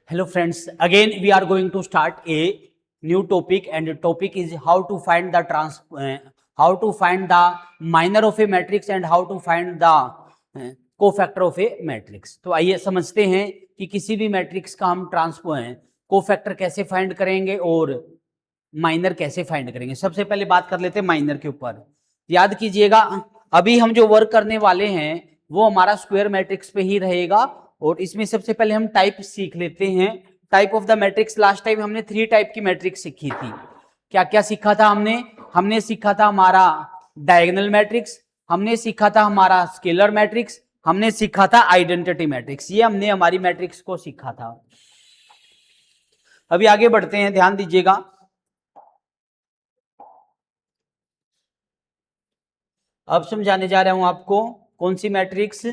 Hello friends, again we are going to start a new topic, and the topic is how to find the minor of a matrix and how to find the cofactor of a matrix। तो आइए समझते हैं कि किसी भी matrix का हम cofactor कैसे फाइंड करेंगे और माइनर कैसे फाइंड करेंगे। सबसे पहले बात कर लेते हैं माइनर के ऊपर। याद कीजिएगा, अभी हम जो वर्क करने वाले हैं वो हमारा स्क्वायर मैट्रिक्स पे ही रहेगा, और इसमें सबसे पहले हम टाइप सीख लेते हैं। Type of the matrix, last time हमने 3 टाइप की मैट्रिक्स सीखी थी। क्या क्या सीखा था हमने सीखा था हमारा डायगोनल मैट्रिक्स, हमने सीखा था हमारा स्केलर मैट्रिक्स, हमने सीखा था आइडेंटिटी मैट्रिक्स। ये हमने हमारी मैट्रिक्स को सीखा था। अभी आगे बढ़ते हैं, ध्यान दीजिएगा। अब समझाने जा रहा हूं आपको कौन सी मैट्रिक्स।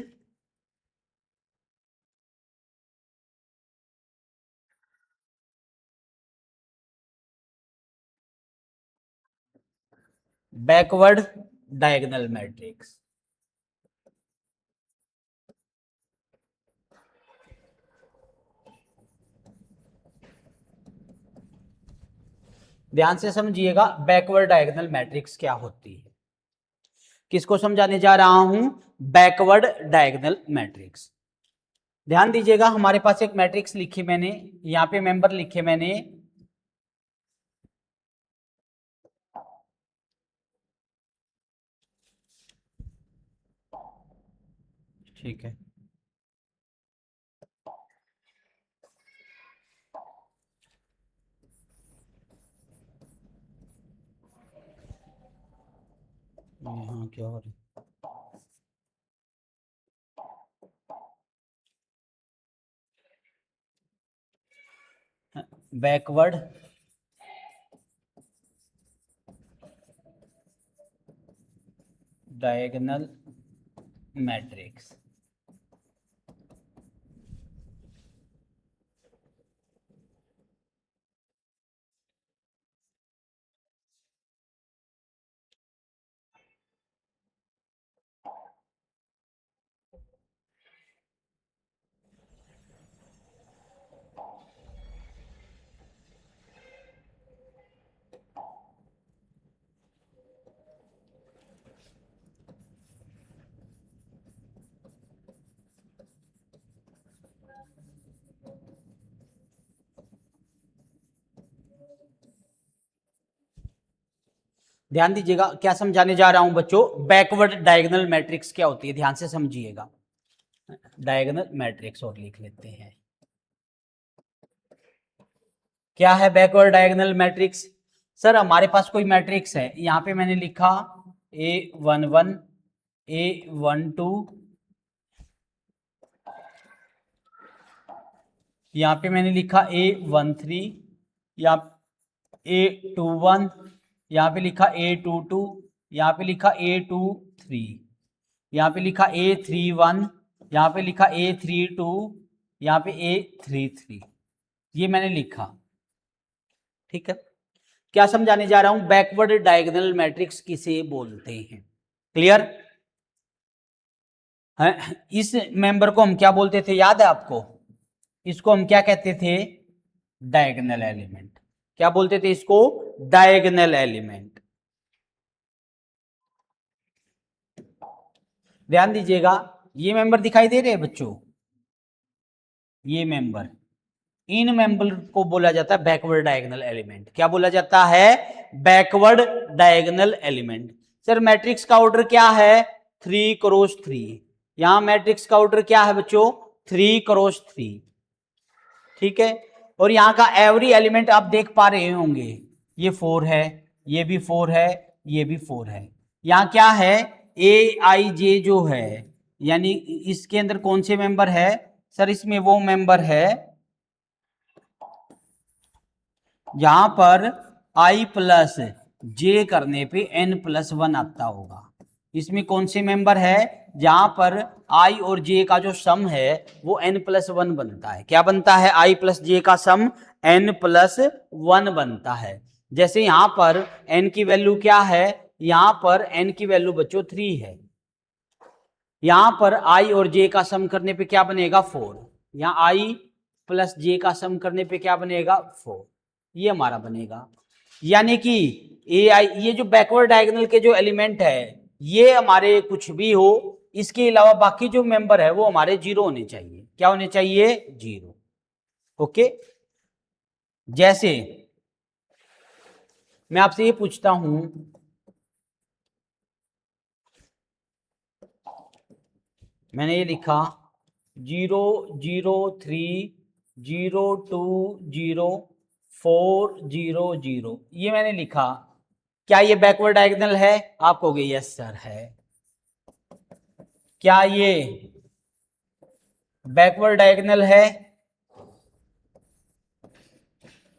Backward diagonal matrix. ध्यान से समझिएगा, बैकवर्ड डायगोनल मैट्रिक्स क्या होती है। किसको समझाने जा रहा हूं? Backward diagonal matrix. ध्यान दीजिएगा, हमारे पास एक मैट्रिक्स लिखी मैंने, यहां पे मेंबर लिखे मैंने। ठीक है, हाँ क्या हो रहा है? Backward diagonal matrix. ध्यान दीजिएगा, क्या समझाने जा रहा हूं बच्चों। बैकवर्ड डायगोनल मैट्रिक्स क्या होती है, ध्यान से समझिएगा। डायगोनल मैट्रिक्स और लिख लेते हैं। क्या है बैकवर्ड डायगोनल मैट्रिक्स? सर हमारे पास कोई मैट्रिक्स है, यहां पे मैंने लिखा A11 A12, यहां पे मैंने लिखा A13, या A21, यहां पे लिखा A22, यहां पे लिखा A23, यहां पे लिखा A31, यहां पे लिखा A32, यहां पे A33, ये मैंने लिखा। ठीक है, क्या समझाने जा रहा हूं? बैकवर्ड डायगोनल मैट्रिक्स किसे बोलते हैं? क्लियर है? इस मेंबर को हम क्या बोलते थे, याद है आपको? इसको हम क्या कहते थे? Diagonal element. क्या बोलते थे इसको? Diagonal element. ध्यान दीजिएगा, ये मेंबर दिखाई दे रहे हैं बच्चों, ये मेंबर, इन मेंबर को बोला जाता है बैकवर्ड डायगोनल एलिमेंट। क्या बोला जाता है? Backward diagonal element. Sir matrix का ऑर्डर क्या है? 3 क्रॉस 3। यहां मैट्रिक्स का ऑर्डर क्या है बच्चों? 3 क्रॉस 3। ठीक है, और यहां का एवरी एलिमेंट आप देख पा रहे होंगे, ये 4 है, ये भी 4 है, ये भी 4 है। यहां क्या है? AIJ जो है, यानी इसके अंदर कौन से मेंबर है? सर इसमें वो मेंबर है यहां पर I प्लस जे करने पे n+1 आता होगा। इसमें कौन से मेंबर है? जहां पर I और J का जो सम है वो n+1 बनता है। क्या बनता है? I प्लस जे का सम n+1 बनता है। जैसे यहां पर n की वैल्यू क्या है? यहां पर n की वैल्यू बच्चों 3 है। यहां पर I और J का सम करने पे क्या बनेगा? 4। यहां I प्लस जे का सम करने पे क्या बनेगा 4, ये हमारा बनेगा। यानी कि ए आई, ये जो बैकवर्ड डायगोनल के जो एलिमेंट है ये हमारे कुछ भी हो, इसके अलावा बाकी जो मेंबर है वो हमारे 0 होने चाहिए। क्या होने चाहिए? 0। ओके, जैसे मैं आपसे ये पूछता हूं, मैंने ये लिखा 0 0 3 0 2 0 4 0 0, ये मैंने लिखा, क्या ये बैकवर्ड डायगोनल है? आप कहोगे यस सर है। क्या ये बैकवर्ड डायगोनल है?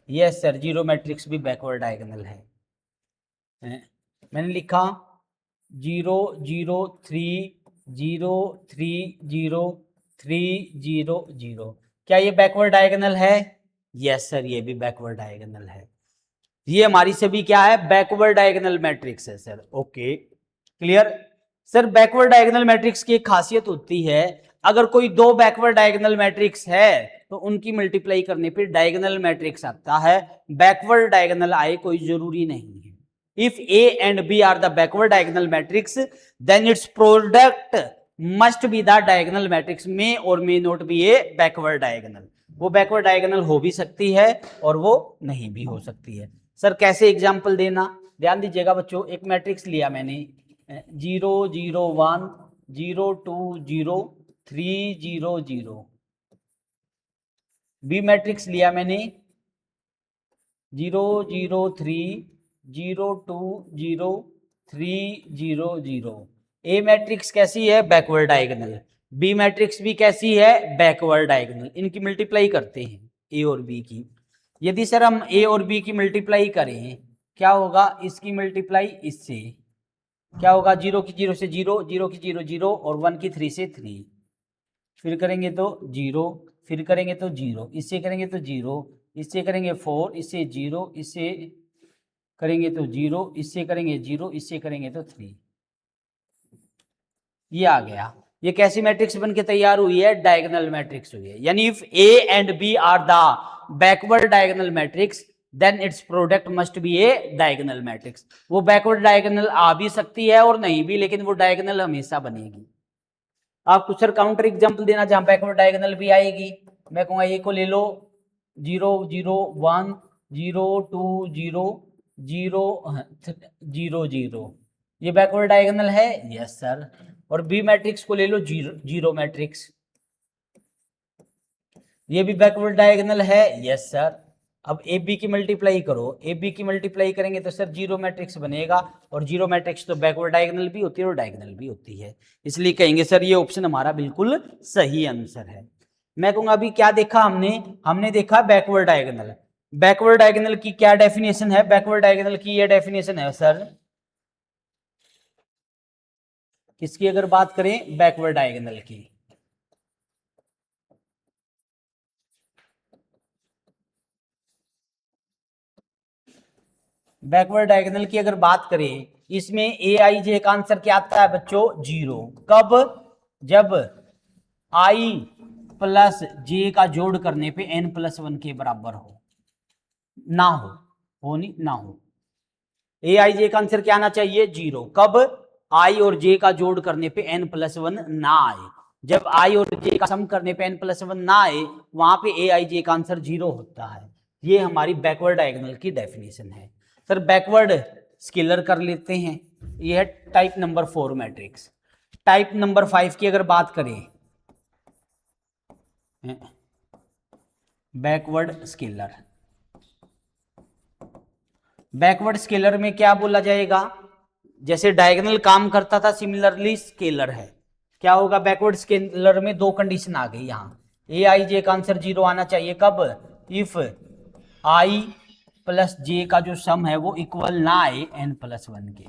यस सर, 0 मैट्रिक्स भी बैकवर्ड डायगोनल है। मैंने लिखा 0 0 3 0 3 0 3 0 0, क्या ये बैकवर्ड डायगोनल है? यस सर, ये भी बैकवर्ड डायगोनल है। ये हमारी सभी क्या है? बैकवर्ड डायगोनल मैट्रिक्स है sir. Okay, clear sir. Backward diagonal matrix की एक खासियत होती है, अगर कोई दो बैकवर्ड डायगोनल मैट्रिक्स है तो उनकी मल्टीप्लाई करने पे डायगोनल मैट्रिक्स आता है, बैकवर्ड डायगोनल आए कोई जरूरी नहीं है। If A and B are the backward diagonal matrix then its product must be the diagonal matrix, may और may not be a backward diagonal. वो बैकवर्ड डायगोनल हो भी सकती है और वो नहीं भी हो सकती है। सर कैसे एग्जाम्पल देना, ध्यान दीजिएगा बच्चों। एक मैट्रिक्स लिया मैंने 0 0 1 0 2 0 3 0 0। बी मैट्रिक्स लिया मैंने 0 0 3 0 2 0 3 0 0। ए मैट्रिक्स कैसी है? Backward diagonal. बी मैट्रिक्स भी कैसी है? Backward diagonal. इनकी मल्टीप्लाई करते हैं ए और बी की। यदि सर हम ए और बी की मल्टीप्लाई करें, क्या होगा? इसकी मल्टीप्लाई इससे क्या होगा? 0 की 0 से 0, 0 की 0 0 और 1 की 3 से 3, फिर करेंगे तो 0, फिर करेंगे तो 0, इससे करेंगे तो 0, इससे करेंगे 4, इससे 0, इससे करेंगे तो 0, इससे करेंगे 0, इससे करेंगे तो 3। ये आ गया। ये कैसी मैट्रिक्स बन के तैयार हुई है? डायगोनल मैट्रिक्स हुई है। यानी if A and B are the backward diagonal matrix then its product must be a diagonal matrix. वो बैकवर्ड डायगोनल आ भी सकती है और नहीं भी, लेकिन वो डायगोनल हमेशा बनेगी। आपको सर काउंटर एग्जांपल देना जहां बैकवर्ड डायगोनल भी आएगी। मैं कहूंगा ए को ले लो 0 0 1 0 2 0 0 0 0, ये बैकवर्ड डायगोनल है? Yes sir. और बी मैट्रिक्स को ले लो 0 0 मैट्रिक्स, ये भी बैकवर्ड डायगोनल है? Yes sir. अब ए बी की मल्टीप्लाई करो, ए बी की मल्टीप्लाई करेंगे तो सर 0 मैट्रिक्स बनेगा, और 0 मैट्रिक्स तो बैकवर्ड डायगोनल भी होती है और डायगोनल भी होती है, इसलिए कहेंगे सर ये ऑप्शन हमारा बिल्कुल सही आंसर है। मैं कहूंगा अभी क्या देखा हमने देखा बैकवर्ड डायगोनल। बैकवर्ड डायगोनल की क्या डेफिनेशन है? बैकवर्ड डायगोनल की ये डेफिनेशन है सर, किसकी अगर बात करें? बैकवर्ड डायगोनल की। बैकवर्ड डायगोनल की अगर बात करें, इसमें ए आई जे का आंसर क्या आता है बच्चों? 0। कब? जब आई प्लस जे का जोड़ करने पे n प्लस 1 के बराबर हो, ना हो नहीं ना हो। ए आई जे का आंसर क्या आना चाहिए? 0। कब? आई और जे का जोड़ करने पे n प्लस 1 ना आए। जब आई और जे का सम करने पे n प्लस 1 ना आए, वहां पे ए आई जे का आंसर 0 होता है। ये हमारी बैकवर्ड डायगोनल की डेफिनेशन है। सर बैकवर्ड स्केलर कर लेते हैं, ये है type number 4 matrix. Type number 5 की अगर बात करें, बैकवर्ड स्केलर। बैकवर्ड स्केलर में क्या बोला जाएगा? जैसे डायगोनल काम करता था, सिमिलरली स्केलर है। क्या होगा? बैकवर्ड स्केलर में दो कंडीशन आ गई यहाँ। ए आई जे का आंसर 0 आना चाहिए। कब? इफ आई प्लस जे का जो सम है वो इक्वल ना आए n प्लस 1 के।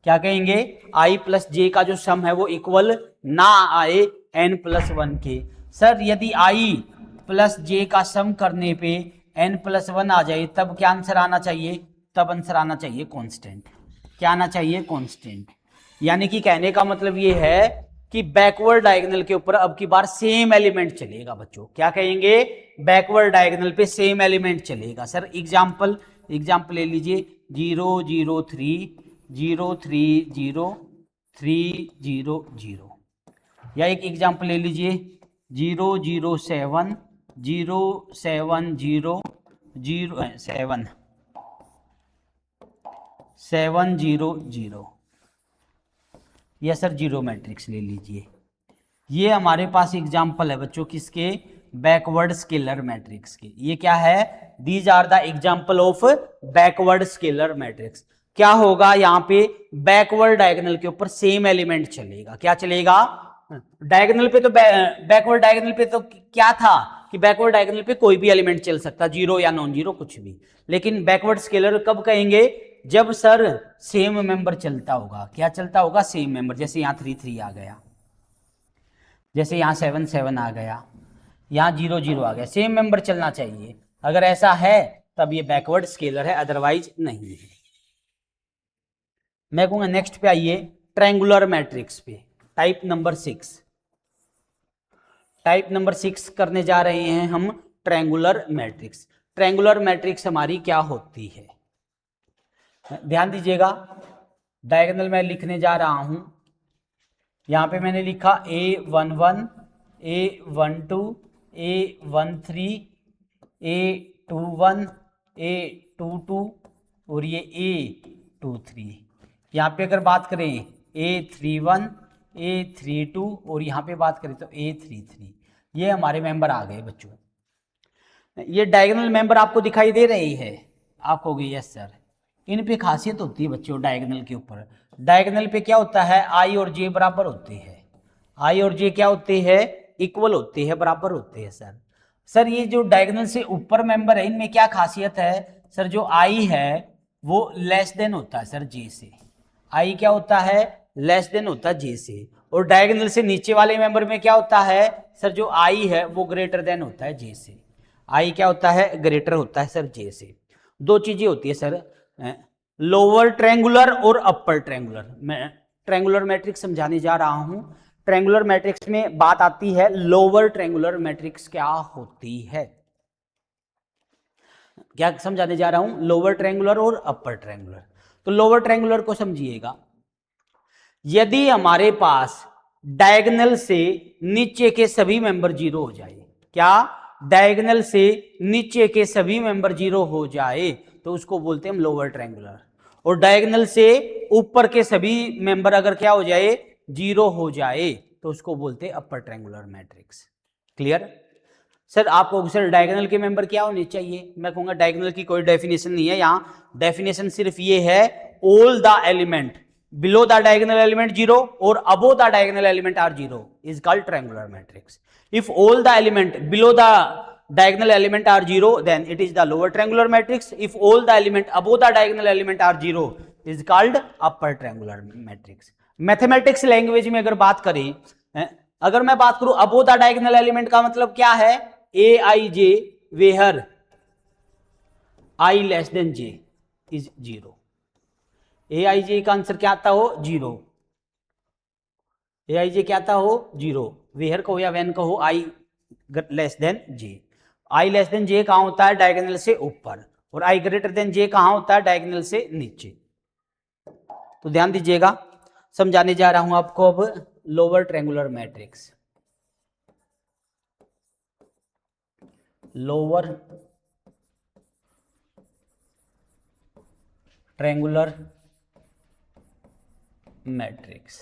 क्या कहेंगे? आई प्लस जे का जो सम है वो इक्वल ना आए n प्लस 1 के। सर यदि आई प्लस जे का सम करने पे n प्लस 1 आ जाए, तब क्या आंसर आना चाहिए? तब आंसर आना चाहिए कांस्टेंट। क्या आना चाहिए? कांस्टेंट। यानी कि कहने का मतलब ये है कि बैकवर्ड डायगोनल के ऊपर अब की बार सेम एलिमेंट चलेगा बच्चों। क्या कहेंगे? बैकवर्ड डायगोनल पे सेम एलिमेंट चलेगा। सर एग्जाम्पल ले लीजिए 0 0 3 0 3 0 3 0 0, या एक एग्जाम्पल ले लीजिए 0 0 7 0 7 0 0 7 7 0 0, या सर जीरो मैट्रिक्स ले लीजिए। ये हमारे पास एग्जाम्पल है बच्चों किसके, बैकवर्ड स्केलर मैट्रिक्स के। ये क्या है, these are the example of backward scalar matrix. क्या होगा यहाँ पे, बैकवर्ड डायगोनल के ऊपर सेम एलिमेंट चलेगा। क्या चलेगा, डायगोनल पे तो बैकवर्ड डायगोनल पे तो क्या था कि बैकवर्ड डायगोनल पे कोई भी एलिमेंट चल सकता, जीरो या नॉन जीरो कुछ भी। लेकिन बैकवर्ड स्केलर कब कहेंगे, जब सर सेम मेंबर चलता होगा। क्या चलता होगा, सेम मेंबर। जैसे यहाँ 3 3 आ गया, जैसे यहाँ 7 7 आ गया, यहाँ 0 0 आ गया, सेम मेंबर चलना चाहिए। अगर ऐसा है तब ये बैकवर्ड स्केलर है, अदरवाइज नहीं है। मैं कहूंगा नेक्स्ट पे आइए, ट्रायंगुलर मैट्रिक्स पे, टाइप नंबर 6। टाइप नंबर 6 करने जा रहे हैं हम ट्रायंगुलर मैट्रिक्स। ट्रायंगुलर मैट्रिक्स हमारी क्या होती है, ध्यान दीजिएगा। डायगोनल मैं लिखने जा रहा हूं, यहां पे मैंने लिखा A11 A12 A13 A21 A22 और ये A23। यहाँ पे अगर बात करें A31 A32 और यहाँ पे बात करें तो A33, ये हमारे मेंबर आ गए बच्चों। ये डायगोनल मेंबर आपको दिखाई दे रही है, आप कहोगे यस सर। इन पे खासियत होती है बच्चों डायगोनल के ऊपर। डायगोनल पे क्या होता है, आई और जे बराबर होते हैं। आई और जे क्या होते हैं, इक्वल होते हैं, बराबर होते हैं सर। सर ये जो डायगोनल से ऊपर मेंबर है, इनमें क्या खासियत है सर, जो आई है वो लेस देन होता है सर जे से। आई क्या होता है, लेस देन होता है जे से। और डायगोनल से नीचे वाले मेंबर में क्या होता है सर, जो आई है वो ग्रेटर देन होता है जे से। आई क्या होता है, ग्रेटर होता है सर जे से। दो चीजें होती है सर, लोअर ट्रायंगुलर और अपर ट्रायंगुलर। मैं ट्रायंगुलर मैट्रिक्स समझाने जा रहा हूं। ट्रायंगुलर मैट्रिक्स में बात आती है लोअर ट्रायंगुलर मैट्रिक्स क्या होती है, क्या समझाने जा रहा हूं, लोअर ट्रायंगुलर और अपर ट्रायंगुलर। तो लोअर ट्रायंगुलर को समझिएगा, यदि हमारे पास डायगोनल से नीचे के सभी मेंबर जीरो हो जाए, क्या, डायगोनल से नीचे के सभी मेंबर जीरो हो जाए तो उसको बोलते हैं हम लोअर ट्रायंगुलर। और डायगोनल से ऊपर के सभी मेंबर अगर क्या हो जाए, जीरो हो जाए तो उसको बोलते हैं अपर ट्रायंगुलर मैट्रिक्स। Clear sir. आपको सर डायगोनल के मेंबर क्या होने चाहिए, मैं कहूंगा डायगोनल की कोई डेफिनेशन नहीं है, यहां डेफिनेशन सिर्फ ये है, all the element below the diagonal element 0 or above the diagonal element are 0 is called triangular matrix. If all the element below the diagonal element are 0 then it is the lower triangular matrix. If all the element above the diagonal element are 0 is called upper triangular matrix. Mathematics language में अगर बात करें, अगर मैं बात करूं above the diagonal element का मतलब क्या है, a i j where I less than j is 0। ए आई जे का आंसर क्या आता हो, 0। ए आई जे क्या आता हो, 0। वेयर कहो या वैन कहो, आई लेस देन जे। आई लेस देन जे कहां होता है, डायगोनल से ऊपर। और आई ग्रेटर देन जे कहां होता है, डायगोनल से नीचे। तो ध्यान दीजिएगा, समझाने जा रहा हूं आपको अब lower triangular matrix. Lower triangular matrix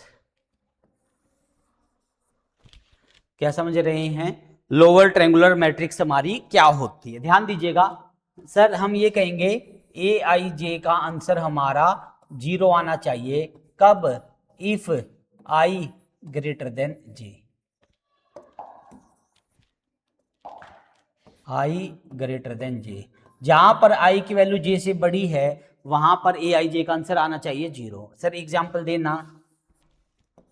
क्या समझ रहे हैं, लोअर ट्रायंगुलर मैट्रिक्स हमारी क्या होती है। ध्यान दीजिएगा सर, हम ये कहेंगे ए आई जे का आंसर हमारा 0 आना चाहिए, कब, if i greater than j. I greater than j, जहां पर आई की वैल्यू जे से बड़ी है वहां पर ए आई जे का आंसर आना चाहिए 0। सर एग्जांपल देना,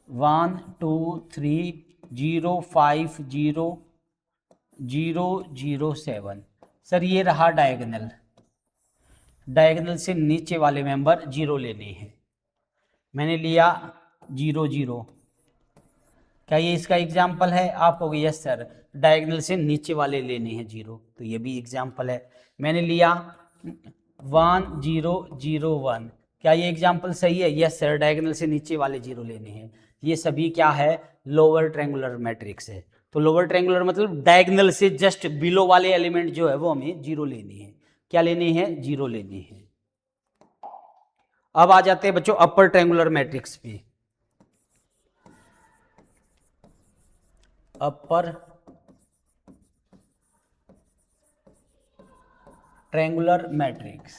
1 2 3 0 5 0 0 0 7। सर ये रहा डायगोनल, डायगोनल से नीचे वाले मेंबर 0 लेने हैं। मैंने लिया 0 0, क्या ये इसका एग्जाम्पल है? आप कहोगे यस सर, डायगोनल से नीचे वाले लेने हैं 0, तो ये भी एग्जाम्पल है। मैंने लिया 1 0 0 1, क्या ये एग्जाम्पल सही है? यस सर, डायगोनल से नीचे वाले 0 लेने हैं। ये सभी क्या है? लोअर ट्रायंगुलर मैट्रिक्स है। तो लोअर ट्रायंगुलर मतलब डायगोनल से जस्ट बिलो वाले एलिमेंट जो है वो हमें 0 लेने हैं। क्या लेने हैं? 0 लेने हैं। अब आ जाते हैं बच्चों अपर ट्रायंगुलर मैट्रिक्स पे। अपर ट्रायंगुलर मैट्रिक्स,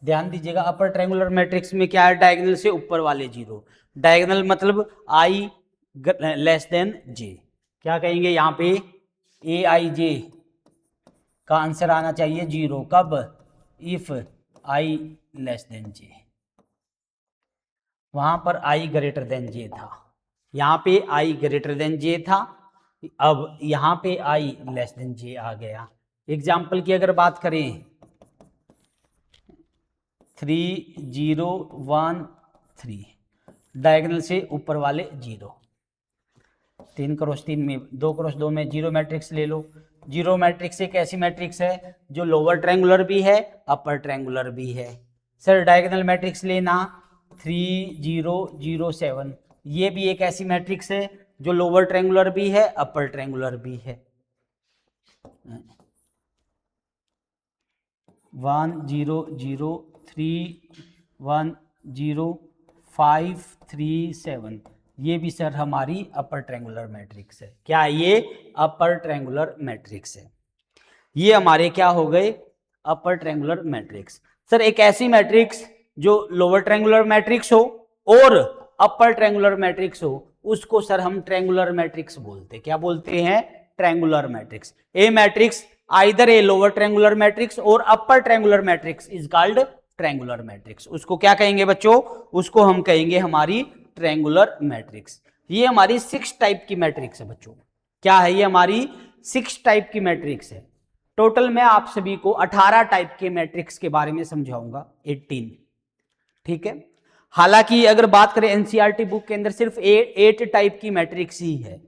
ध्यान दीजिएगा, अपर ट्रायंगुलर मैट्रिक्स में क्या है? डायगोनल से ऊपर वाले 0। डायगोनल मतलब i लेस देन j। क्या कहेंगे यहाँ पे? aij का आंसर आना चाहिए 0। कब? If i less than j। वहां पर i ग्रेटर देन j था, यहाँ पे i ग्रेटर देन j था, अब यहाँ पे i लेस देन j आ गया। एग्जाम्पल की अगर बात करें 3 0 1 3, डायगोनल से ऊपर वाले 0, 3 क्रॉस 3 में 2 क्रॉस 2 में 0 मैट्रिक्स ले लो। 0 मैट्रिक्स एक ऐसी मैट्रिक्स है जो लोअर ट्रायंगुलर भी है अपर ट्रायंगुलर भी है। सर डायगोनल मैट्रिक्स लेना 3 0 0 7, ये भी एक ऐसी मैट्रिक्स है जो लोअर ट्रायंगुलर भी है अपर ट्रायंगुलर भी है। 1 0 0 3 1 0 5 3 7, ये भी सर हमारी अपर ट्रायंगुलर मैट्रिक्स है। क्या ये? अपर ट्रायंगुलर मैट्रिक्स है। ये हमारे क्या हो गए? अपर ट्रायंगुलर मैट्रिक्स। सर एक ऐसी मैट्रिक्स जो लोअर ट्रायंगुलर मैट्रिक्स हो और अपर ट्रायंगुलर मैट्रिक्स हो, उसको सर हम ट्रायंगुलर मैट्रिक्स बोलते हैं। क्या बोलते हैं? Triangular matrix. A matrix either a lower triangular matrix और upper triangular matrix is called triangular matrix. उसको क्या कहेंगे बच्चों? उसको हम कहेंगे हमारी ट्रायंगुलर मैट्रिक्स। ये हमारी 6 टाइप की मैट्रिक्स है बच्चों। क्या है? ये हमारी 6 टाइप की मैट्रिक्स है। टोटल मैं आप सभी को 18 टाइप के मैट्रिक्स के बारे में समझाऊंगा, 18। ठीक है, हालांकि अगर बात करें एनसीईआरटी बुक के अंदर सिर्फ 8 टाइप की मैट्रिक्स ही है,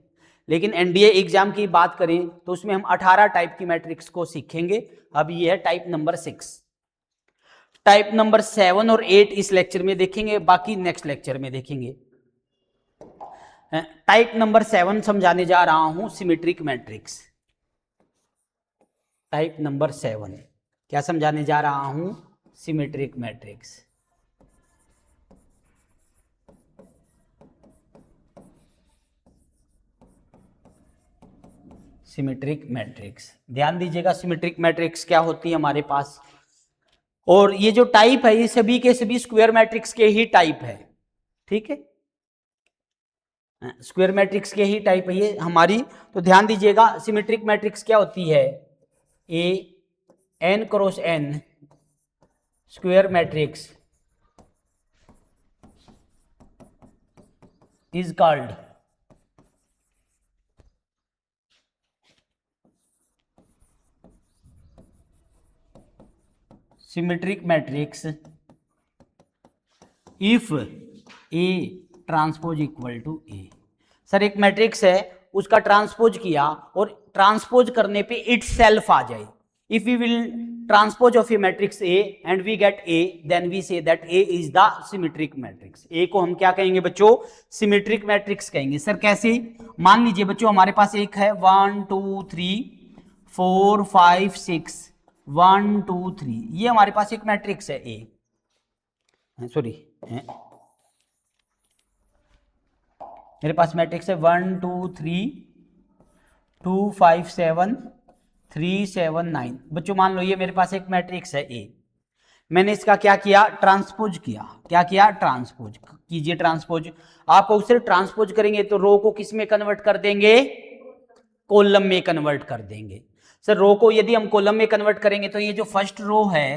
लेकिन एनडीए एग्जाम की बात करें तो उसमें हम 18 टाइप की मैट्रिक्स को सीखेंगे। अब ये है टाइप नंबर 6। टाइप नंबर 7 और 8 इस लेक्चर में देखेंगे, बाकी नेक्स्ट लेक्चर में देखेंगे। टाइप नंबर 7 समझाने जा रहा हूं, सिमेट्रिक मैट्रिक्स। टाइप नंबर 7 क्या समझाने जा रहा हूं? Symmetric matrix. सिमेट्रिक मैट्रिक्स, ध्यान दीजिएगा सिमेट्रिक मैट्रिक्स क्या होती है हमारे पास। और ये जो टाइप है ये सभी के सभी स्क्वायर मैट्रिक्स के ही टाइप है। ठीक है, स्क्वायर मैट्रिक्स के ही टाइप है ये हमारी। तो ध्यान दीजिएगा सिमेट्रिक मैट्रिक्स क्या होती है? A n cross n square matrix is called symmetric matrix if A transpose equal to A. Sir एक मैट्रिक्स है, उसका ट्रांसपोज किया और ट्रांसपोज करने पे इट सेल्फ आ जाए। If we will transpose of a matrix A and we get A, then we say that A is the symmetric matrix. A को हम क्या कहेंगे बच्चों? सिमेट्रिक मैट्रिक्स कहेंगे। सर कैसे? मान लीजिए बच्चों हमारे पास एक है 1 2 3 4 5 6 1 2 3, ये हमारे पास एक मैट्रिक्स है ए, सॉरी मेरे पास मैट्रिक्स है 1 2 3 2 5 7 3 7 9। बच्चों मान लो ये मेरे पास एक मैट्रिक्स है ए, मैंने इसका क्या किया? ट्रांसपोज किया। क्या किया? ट्रांसपोज कीजिए। ट्रांसपोज आपको सिर्फ ट्रांसपोज करेंगे तो रो को किस में कन्वर्ट कर देंगे? कॉलम में कन्वर्ट कर देंगे। सर रो को यदि हम कॉलम में कन्वर्ट करेंगे तो ये जो फर्स्ट रो है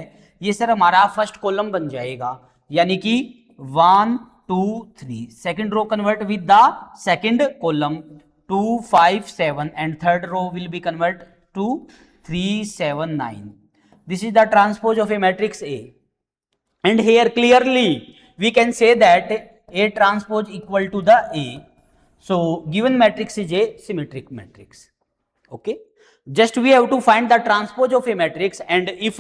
ये सर हमारा फर्स्ट कॉलम बन जाएगा, यानी कि 1 2 3। Second row convert with the second column 2 5 7 and third row will be convert to 3 7 9। This is the transpose of a matrix A, and here clearly we can say that A transpose equal to the A. So given matrix is a symmetric matrix. Okay. Just we have to find the transpose of a matrix, and if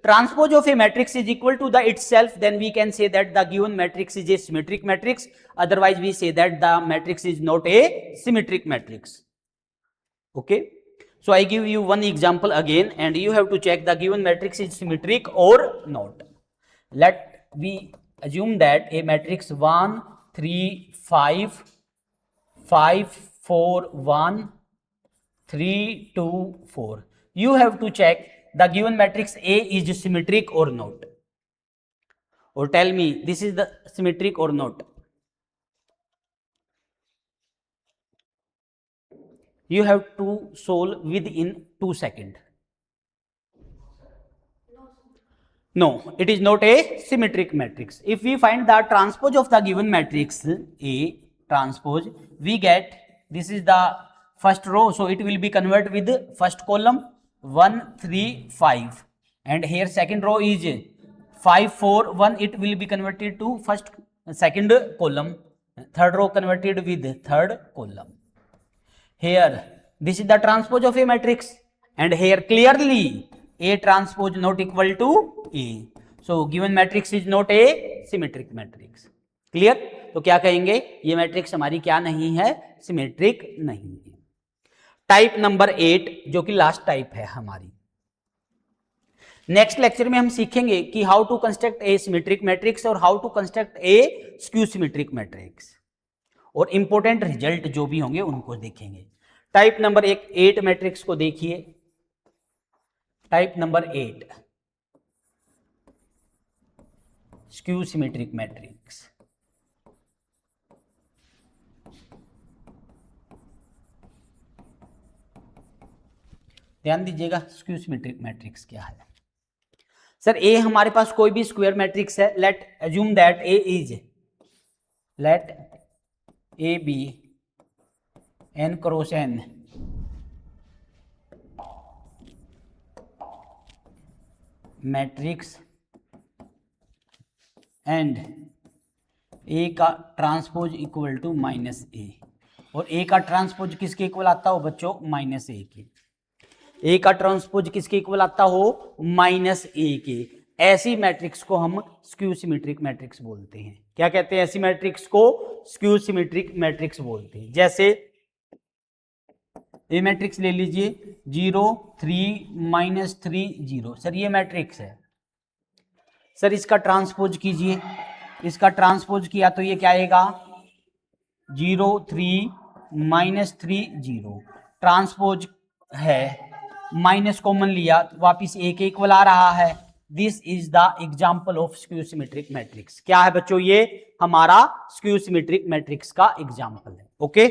transpose of a matrix is equal to the itself, then we can say that the given matrix is a symmetric matrix. Otherwise we say that the matrix is not a symmetric matrix. Okay. So I give you one example again, and you have to check the given matrix is symmetric or not. Let we assume that a matrix 1 3 5 5 4 1 3 2 4. You have to check the given matrix A is symmetric or not, or tell me this is the symmetric or not. You have to solve within 2 seconds. No, it is not a symmetric matrix. If we find the transpose of the given matrix A transpose, we get this is the first row, so it will be converted with first column 1 3 5, and here second row is 5 4 1, it will be converted to second column, third row converted with third column. Here this is the transpose of a matrix, and here clearly A transpose not equal to A. So given matrix is not a symmetric matrix. Clear? तो क्या कहेंगे, ये matrix हमारी क्या नहीं है, symmetric नहीं है. टाइप नंबर 8 जो कि लास्ट टाइप है हमारी. नेक्स्ट लेक्चर में हम सीखेंगे कि how to construct a symmetric matrix और how to construct a skew symmetric matrix, और इंपॉर्टेंट रिजल्ट जो भी होंगे उनको देखेंगे. टाइप नंबर 8 मैट्रिक्स को देखिए. Type number 8 skew symmetric matrix. ध्यान दीजिएगा स्क्यू सिमेट्रिक मैट्रिक्स क्या है. सर ए हमारे पास कोई भी स्क्वायर मैट्रिक्स है. Let assume that A is, let A be n cross n matrix and A का transpose equal to minus A. और ए का ट्रांसपोज किसके इक्वल आता हो बच्चों, माइनस ए के. ए का ट्रांसपोज किसके इक्वल आता हो, माइनस ए के. ऐसी मैट्रिक्स को हम स्क्यू सिमेट्रिक मैट्रिक्स बोलते हैं. क्या कहते हैं, ऐसी मैट्रिक्स को स्क्यू सिमेट्रिक मैट्रिक्स बोलते हैं. जैसे ए मैट्रिक्स ले लीजिए 0 3 -3 0. सर ये मैट्रिक्स है. सर इसका ट्रांसपोज कीजिए. इसका ट्रांसपोज किया तो ये क्या आएगा, 0 3 -3 0. ट्रांसपोज है, माइनस कॉमन लिया तो वापिस ए के इक्वल आ रहा है. This is the example of skew symmetric matrix. क्या है बच्चों, ये हमारा स्क्यू सिमेट्रिक मैट्रिक्स का एग्जाम्पल है. ओके,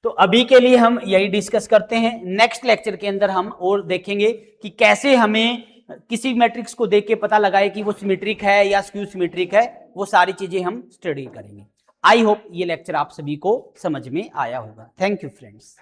तो अभी के लिए हम यही डिस्कस करते हैं. नेक्स्ट लेक्चर के अंदर हम और देखेंगे कि कैसे हमें किसी मैट्रिक्स को देख के पता लगाए कि वो सिमेट्रिक है या स्क्यू सिमेट्रिक है. वो सारी चीजें हम स्टडी करेंगे. आई होप ये लेक्चर आप सभी को समझ में आया होगा. Thank you friends.